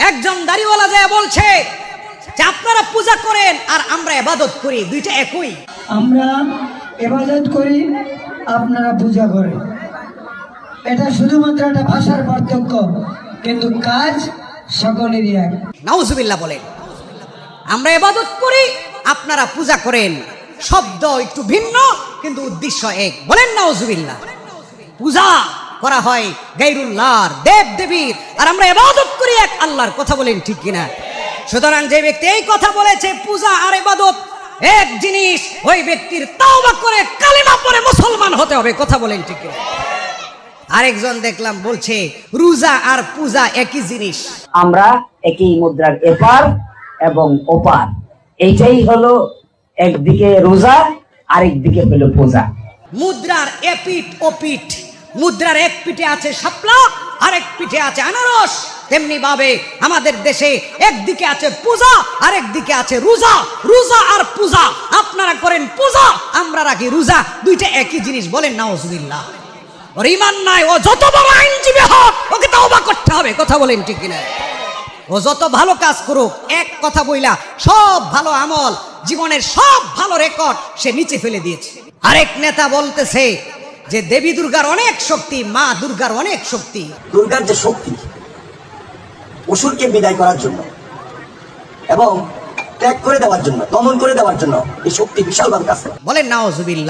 একজন দাড়িওয়ালা যায় বলছে যে আপনারা পূজা করেন আর আমরা ইবাদত করি, দুইটা একই। আমরা ইবাদত করি, আপনারা পূজা করেন। এটা শুধুমাত্র একটা ভাষার পার্থক্য, কিন্তু কাজ সকলেরই এক। নাউজুবিল্লাহ বলেন। আমরা ইবাদত করি, আপনারা পূজা করেন, শব্দ একটু ভিন্ন কিন্তু উদ্দেশ্য এক। বলেন নাউজুবিল্লাহ। পূজা করা হয় গায়রুল্লাহর, দেব দেবীর, আর আমরা ইবাদত করি এক আল্লাহর। কথা বলেন ঠিক কিনা? সুতরাং যে ব্যক্তি এই কথা বলেছে পূজা আর ইবাদত এক জিনিস, ওই ব্যক্তির তাওবা করে কালিমা পড়ে মুসলমান হতে হবে। কথা বলেন ঠিক কিনা? আরেকজন দেখলাম বলছে রোজা আর পূজা একই জিনিস। আমরা একই মুদ্রার এপার এবং ওপার, এইটাই হলো একদিকে রোজা আরেকদিকে হলো পূজা। মুদ্রার এপিঠ ওপিঠ, মুদ্রার এক পিঠে আছে শাপলা, আরেক পিঠে আছে আনারস। তেমনি ভাবে আমাদের দেশে একদিকে আছে পূজা, আরেক দিকে আছে রোজা। রোজা আর পূজা, আপনারা করেন পূজা, আমরা রাখি রোজা, দুইটা একই জিনিস। বলেন নাউজুবিল্লাহ। ওর ঈমান নাই, ও যত বড় আইনজীবী হোক ওকে তাওবা করতে হবে। কথা বলেন ঠিক কিনা? ও যত ভালো কাজ করুক, এক কথা বইলা সব ভালো আমল, জীবনের সব ভালো রেকর্ড সে নিচে ফেলে দিয়েছে। আরেক নেতা বলতেছে যে দেবী দুর্গার অনেক শক্তি, মা দুর্গার অনেক শক্তি। দুর্গার যে শক্তি অসুরকে বিদায় করার জন্য এবং ত্যাগ করে দেওয়ার জন্য, দমন করে দেওয়ার জন্য এই শক্তি বিশালভাবে কাজ করে। বলেন নাউজুবিল্লাহ।